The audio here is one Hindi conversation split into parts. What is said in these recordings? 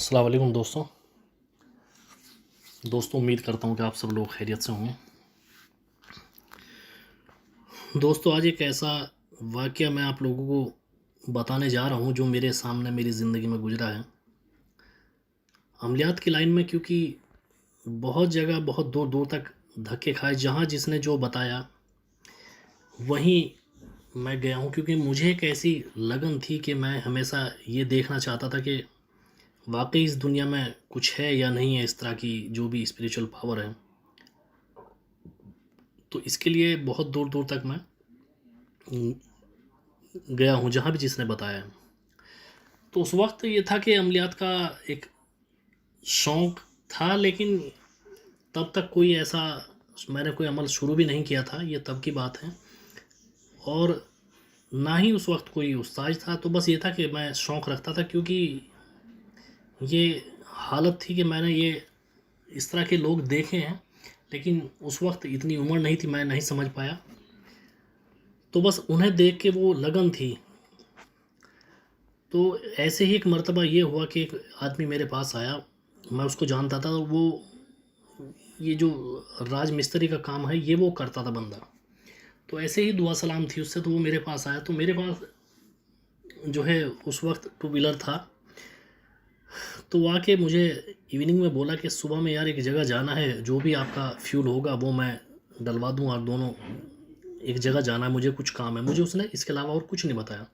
अस्सलाम वालेकुम दोस्तों उम्मीद करता हूँ कि आप सब लोग खैरियत से होंगे। दोस्तों आज एक ऐसा वाक़या मैं आप लोगों को बताने जा रहा हूँ जो मेरे सामने मेरी ज़िंदगी में गुज़रा है। अमलियात की लाइन में क्योंकि बहुत जगह बहुत दूर-दूर तक धक्के खाए, जहाँ जिसने जो बताया वहीं मैं गया हूँ, क्योंकि मुझे एक ऐसी लगन थी कि मैं हमेशा ये देखना चाहता था कि वाक़ई इस दुनिया में कुछ है या नहीं है, इस तरह की जो भी स्पिरिचुअल पावर है। तो इसके लिए बहुत दूर-दूर तक मैं गया हूँ, जहाँ भी जिसने बताया। तो उस वक़्त ये था कि अमलियात का एक शौक़ था, लेकिन तब तक कोई ऐसा मैंने कोई अमल शुरू भी नहीं किया था, ये तब की बात है। और ना ही उस वक़्त कोई उस्ताद था, तो बस ये था कि मैं शौक़ रखता था, क्योंकि ये हालत थी कि मैंने ये इस तरह के लोग देखे हैं, लेकिन उस वक़्त इतनी उम्र नहीं थी, मैं नहीं समझ पाया। तो बस उन्हें देख के वो लगन थी। तो ऐसे ही एक मर्तबा ये हुआ कि एक आदमी मेरे पास आया, मैं उसको जानता था। वो ये जो राज मिस्त्री का काम है ये वो करता था बंदा। तो ऐसे ही दुआ सलाम थी उससे, तो वो मेरे पास आया। तो मेरे पास जो है उस वक्त टू व्हीलर था, तो वो आके मुझे इवनिंग में बोला कि सुबह में यार एक जगह जाना है, जो भी आपका फ्यूल होगा वो मैं डलवा दूँ, और दोनों एक जगह जाना है, मुझे कुछ काम है। मुझे उसने इसके अलावा और कुछ नहीं बताया।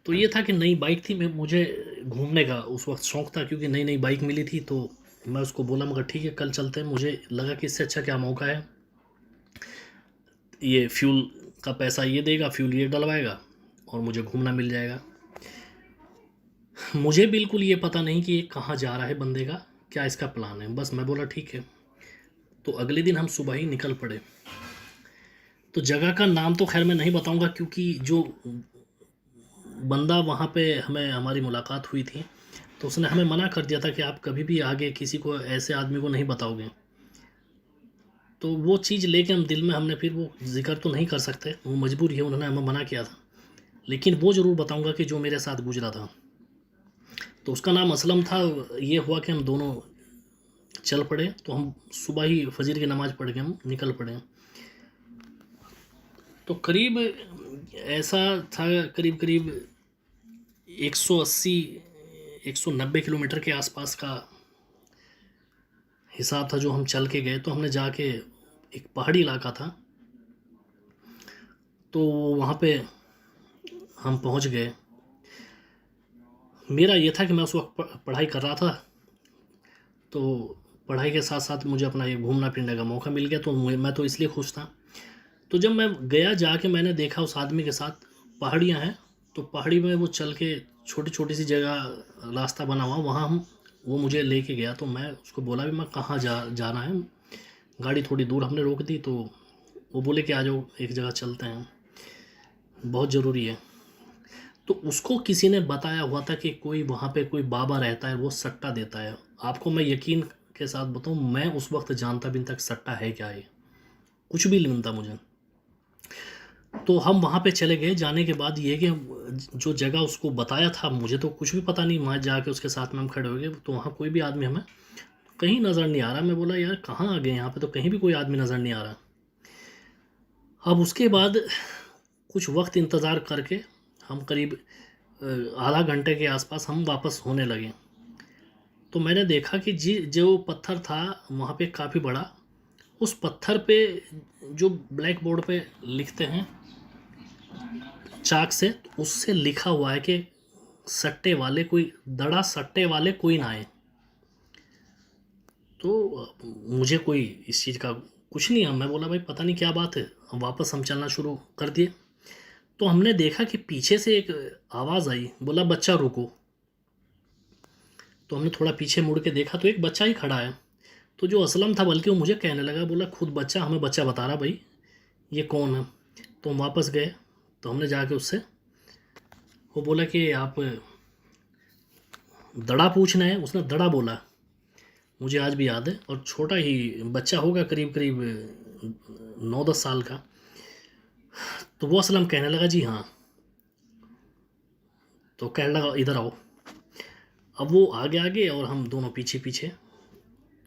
तो ये था कि नई बाइक थी, मैं मुझे घूमने का उस वक्त शौक़ था, क्योंकि नई नई बाइक मिली थी। तो मैं उसको बोला, मगर ठीक है कल चलते हैं। मुझे लगा कि इससे अच्छा क्या मौका है, ये फ्यूल का पैसा ये देगा, फ्यूल ये डलवाएगा और मुझे घूमना मिल जाएगा। मुझे बिल्कुल ये पता नहीं कि ये कहाँ जा रहा है बंदे का, क्या इसका प्लान है। बस मैं बोला ठीक है। तो अगले दिन हम सुबह ही निकल पड़े। तो जगह का नाम तो खैर मैं नहीं बताऊंगा, क्योंकि जो बंदा वहाँ पे हमें हमारी मुलाकात हुई थी, तो उसने हमें मना कर दिया था कि आप कभी भी आगे किसी को, ऐसे आदमी को नहीं बताओगे। तो वो चीज़ लेके हम दिल में, हमने फिर वो ज़िक्र तो नहीं कर सकते, वो मजबूरी है, उन्होंने हमें मना किया था। लेकिन वो ज़रूर बताऊंगा कि जो मेरे साथ गुजरा था। तो उसका नाम असलम था। ये हुआ कि हम दोनों चल पड़े। तो हम सुबह ही फजर की नमाज़ पढ़ के हम निकल पड़े। तो करीब ऐसा था, करीब करीब 180 190 किलोमीटर के आसपास का हिसाब था जो हम चल के गए। तो हमने जाके, एक पहाड़ी इलाका था, तो वहाँ पे हम पहुँच गए। मेरा ये था कि मैं उस वक्त पढ़ाई कर रहा था, तो पढ़ाई के साथ साथ मुझे अपना ये घूमना फिरने का मौका मिल गया, तो मैं तो इसलिए खुश था। तो जब मैं गया, जाके मैंने देखा उस आदमी के साथ पहाड़ियाँ हैं, तो पहाड़ी में वो चल के छोटी छोटी सी जगह रास्ता बना हुआ, वहाँ हम वो मुझे लेके गया। तो मैं उसको बोला भी मैं कहाँ जाना है, गाड़ी थोड़ी दूर हमने रोक दी। तो वो बोले कि आ जाओ एक जगह चलते हैं, बहुत ज़रूरी है। तो उसको किसी ने बताया हुआ था कि कोई वहाँ पे कोई बाबा रहता है, वो सट्टा देता है। आपको मैं यकीन के साथ बताऊँ, मैं उस वक्त जानता भी नहीं था सट्टा है क्या, है कुछ भी नहीं मिलता मुझे। तो हम वहाँ पे चले गए। जाने के बाद ये कि जो जगह उसको बताया था, मुझे तो कुछ भी पता नहीं। वहाँ जाके उसके साथ में हम खड़े हो गए, तो वहाँ कोई भी आदमी हमें कहीं नज़र नहीं आ रहा। मैं बोला यार कहाँ आ गए, यहाँ पे तो कहीं भी कोई आदमी नज़र नहीं आ रहा। अब उसके बाद कुछ वक्त इंतज़ार करके हम करीब आधा घंटे के आसपास हम वापस होने लगे। तो मैंने देखा कि जी जो पत्थर था वहाँ पे काफ़ी बड़ा, उस पत्थर पे जो ब्लैक बोर्ड पे लिखते हैं चाक से, उससे लिखा हुआ है कि सट्टे वाले कोई, दड़ा सट्टे वाले कोई ना आए। तो मुझे कोई इस चीज़ का कुछ नहीं है। मैं बोला भाई पता नहीं क्या बात है। वापस हम चलना शुरू कर दिए। तो हमने देखा कि पीछे से एक आवाज़ आई, बोला बच्चा रुको। तो हमने थोड़ा पीछे मुड़ के देखा, तो एक बच्चा ही खड़ा है। तो जो असलम था, बल्कि वो मुझे कहने लगा, बोला खुद बच्चा हमें बच्चा बता रहा भाई ये कौन है। तो हम वापस गए। तो हमने जाके उससे, वो बोला कि आप दड़ा पूछना है। उसने दड़ा बोला, मुझे आज भी याद है। और छोटा ही बच्चा होगा, करीब करीब 9-10 साल का। तो वो असलम कहने लगा जी हाँ। तो कहने लगा इधर आओ। अब वो आगे आगे और हम दोनों पीछे पीछे।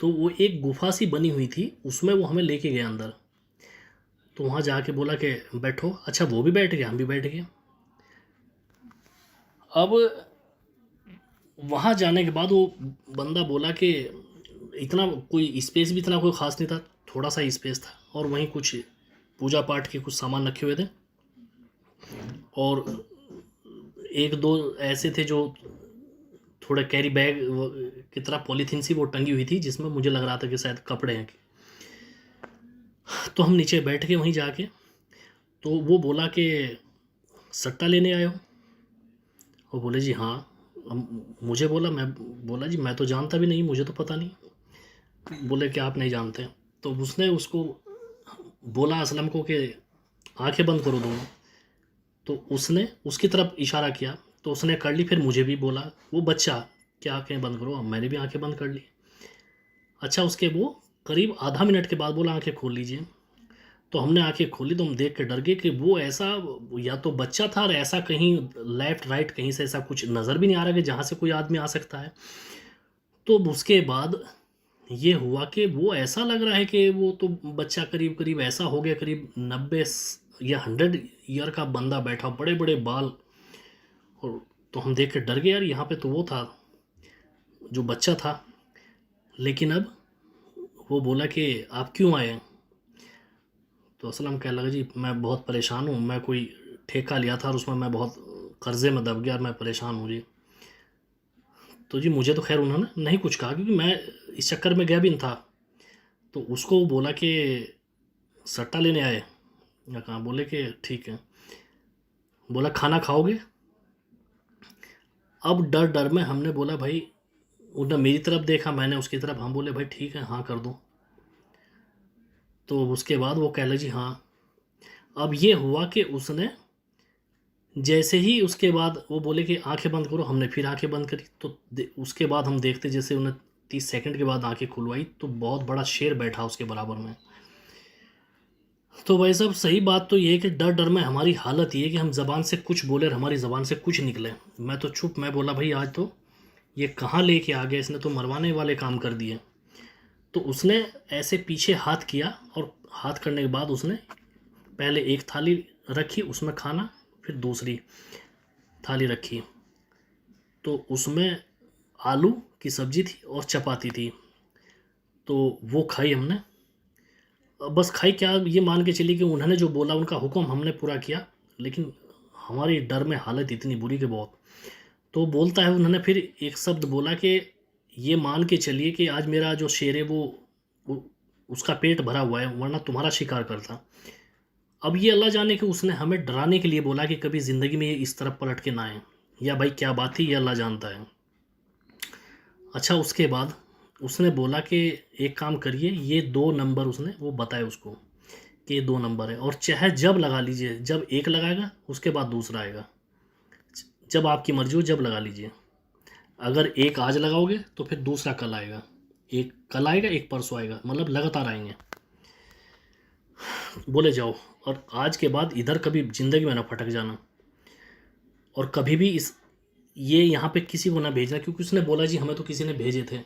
तो वो एक गुफा सी बनी हुई थी, उसमें वो हमें लेके गया अंदर। तो वहाँ जाके बोला कि बैठो। अच्छा, वो भी बैठ गया, हम भी बैठ गए। अब वहाँ जाने के बाद वो बंदा बोला कि इतना कोई स्पेस भी इतना कोई ख़ास नहीं था, थोड़ा सा स्पेस था, और वहीं कुछ पूजा पाठ के कुछ सामान रखे हुए थे, और एक दो ऐसे थे जो थोड़ा कैरी बैग की तरह पॉलीथीन सी वो टंगी हुई थी, जिसमें मुझे लग रहा था कि शायद कपड़े हैं। तो हम नीचे बैठ के वहीं जाके, तो वो बोला कि सट्टा लेने आए हो? वो बोले जी हाँ। मुझे बोला, मैं बोला जी मैं तो जानता भी नहीं, मुझे तो पता नहीं। बोले कि आप नहीं जानते? तो उसने उसको बोला असलम को कि आंखें बंद करो दोनों। तो उसने उसकी तरफ इशारा किया, तो उसने कर ली। फिर मुझे भी बोला वो बच्चा कि आंखें बंद करो, मैंने भी आंखें बंद कर ली। अच्छा, उसके वो करीब आधा मिनट के बाद बोला आंखें खोल लीजिए। तो हमने आंखें खोली, तो हम देख के डर गए कि वो ऐसा या तो बच्चा था, और ऐसा कहीं लेफ्ट राइट कहीं से ऐसा कुछ नज़र भी नहीं आ रहा कि जहाँ से कोई आदमी आ सकता है। तो उसके बाद ये हुआ कि वो ऐसा लग रहा है कि वो तो बच्चा करीब करीब ऐसा हो गया, करीब 90 या 100 ईयर का बंदा बैठा, बड़े बड़े बाल। और तो हम देख के डर गए, यार यहाँ पे तो वो था जो बच्चा था। लेकिन अब वो बोला कि आप क्यों आए हैं? तो असलम कहने लगा जी मैं बहुत परेशान हूँ, मैं कोई ठेका लिया था और उसमें मैं बहुत कर्जे में दब गया और मैं परेशान हूँ जी। तो जी मुझे तो खैर उन्होंने नहीं कुछ कहा, क्योंकि मैं इस चक्कर में गया भी नहीं था। तो उसको बोला कि सट्टा लेने आए या कहाँ? बोले कि ठीक है। बोला खाना खाओगे? अब डर डर में हमने बोला भाई, उन्होंने मेरी तरफ देखा, मैंने उसकी तरफ, हम बोले भाई ठीक है, हाँ कर दो। तो उसके बाद वो कह लगे जी हाँ। अब ये हुआ कि उसने जैसे ही उसके बाद वो बोले कि आंखें बंद करो, हमने फिर आंखें बंद करी। तो उसके बाद हम देखते जैसे उन्हें 30 सेकंड के बाद आंखें खुलवाई, तो बहुत बड़ा शेर बैठा उसके बराबर में। तो भाई साहब, सही बात तो ये है कि डर डर में हमारी हालत ये है कि हम ज़बान से कुछ बोले और हमारी ज़बान से कुछ निकले। मैं तो चुप, मैं बोला भाई आज तो ये कहाँ लेके आ गया, इसने तो मरवाने वाले काम कर दिए। तो उसने ऐसे पीछे हाथ किया, और हाथ करने के बाद उसने पहले एक थाली रखी, उसमें खाना, फिर दूसरी थाली रखी। तो उसमें आलू की सब्जी थी और चपाती थी। तो वो खाई हमने। बस खाई क्या, ये मान के चलिए कि उन्होंने जो बोला उनका हुक्म हमने पूरा किया। लेकिन हमारी डर में हालत इतनी बुरी कि बहुत। तो बोलता है, उन्होंने फिर एक शब्द बोला कि ये मान के चलिए कि आज मेरा जो शेर है वो उसका पेट भरा हुआ है, वरना तुम्हारा शिकार करता। अब ये अल्लाह जाने कि उसने हमें डराने के लिए बोला कि कभी ज़िंदगी में ये इस तरफ पलट के ना आए, या भाई क्या बात थी ये अल्लाह जानता है। अच्छा, उसके बाद उसने बोला कि एक काम करिए, ये 2 नंबर उसने वो बताए उसको कि ये 2 नंबर है, और चाहे जब लगा लीजिए, जब एक लगाएगा उसके बाद दूसरा आएगा, जब आपकी मर्जी हो जब लगा लीजिए। अगर एक आज लगाओगे तो फिर दूसरा कल आएगा, एक कल आएगा, एक परसों आएगा, मतलब लगातार आएंगे। बोले जाओ, और आज के बाद इधर कभी ज़िंदगी में ना फटक जाना, और कभी भी इस ये यहाँ पे किसी को ना भेजना, क्योंकि उसने बोला जी हमें तो किसी ने भेजे थे,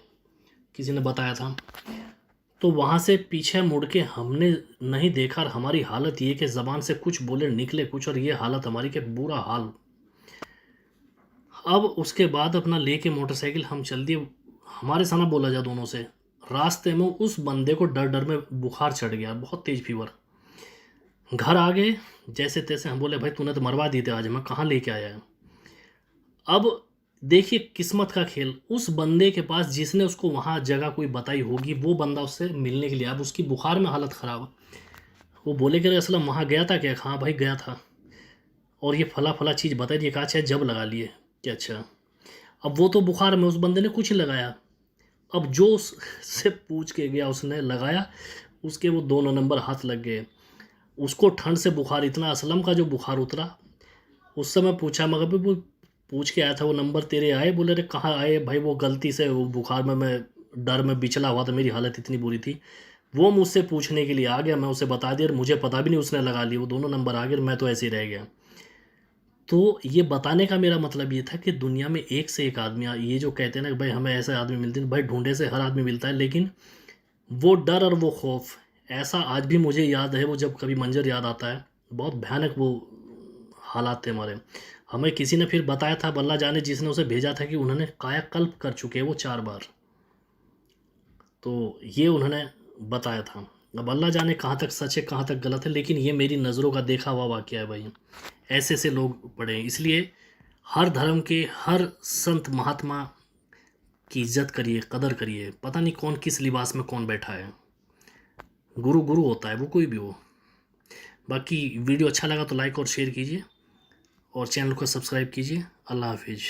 किसी ने बताया था। तो वहाँ से पीछे मुड़ के हमने नहीं देखा, और हमारी हालत ये कि ज़बान से कुछ बोले निकले कुछ, और ये हालत हमारी कि बुरा हाल। अब उसके बाद अपना लेके मोटरसाइकिल हम चल दिए। हमारे सामने बोला जा दोनों से, रास्ते में उस बंदे को डर डर में बुखार चढ़ गया, बहुत तेज फीवर। घर आ गए जैसे तैसे, हम बोले भाई तूने तो मरवा दिए थे आज, मैं कहाँ लेके आया है। अब देखिए किस्मत का खेल, उस बंदे के पास जिसने उसको वहाँ जगह कोई बताई होगी, वो बंदा उससे मिलने के लिए, अब उसकी बुखार में हालत ख़राब। वो बोले कि असलम वहाँ गया था क्या? हाँ भाई गया था, और ये फला फला चीज़ बताई दी। कहा अच्छा जब लगा लिए क्या? अच्छा। अब वो तो बुखार में, उस बंदे ने कुछ नहीं लगाया। अब जो उससे पूछ के गया उसने लगाया, उसके वो 2 नंबर हाथ लग गए। उसको ठंड से बुखार इतना, असलम का जो बुखार उतरा। उस समय पूछा, मगर भी वो पूछ के आया था वो नंबर तेरे आए? बोले अरे कहाँ आए भाई, वो गलती से वो बुखार में मैं डर में बिचला हुआ था, मेरी हालत इतनी बुरी थी। वो मुझसे पूछने के लिए आ गया, मैं उसे बता दिया, और मुझे पता भी नहीं उसने लगा ली, वो 2 नंबर आ गए, और मैं तो ऐसे ही रह गया। तो ये बताने का मेरा मतलब ये था कि दुनिया में एक से एक आदमी ये जो कहते हैं ना कि भाई हमें ऐसे आदमी मिलते हैं, भाई ढूंढे से हर आदमी मिलता है, लेकिन वो डर और वो खौफ ऐसा आज भी मुझे याद है। वो जब कभी मंजर याद आता है, बहुत भयानक वो हालात थे हमारे। हमें किसी ने फिर बताया था, बल्ला जाने जिसने उसे भेजा था, कि उन्होंने कायाकल्प कर चुके हैं वो 4 बार। तो ये उन्होंने बताया था। अब अल्लाह जाने कहाँ तक सच है कहाँ तक गलत है, लेकिन ये मेरी नज़रों का देखा हुआ वाक़या है भाई। ऐसे ऐसे लोग पड़े हैं, इसलिए हर धर्म के हर संत महात्मा की इज्जत करिए, कदर करिए। पता नहीं कौन किस लिबास में कौन बैठा है, गुरु गुरु होता है वो, कोई भी हो। बाकी वीडियो अच्छा लगा तो लाइक और शेयर कीजिए और चैनल को सब्सक्राइब कीजिए। अल्लाह हाफिज़।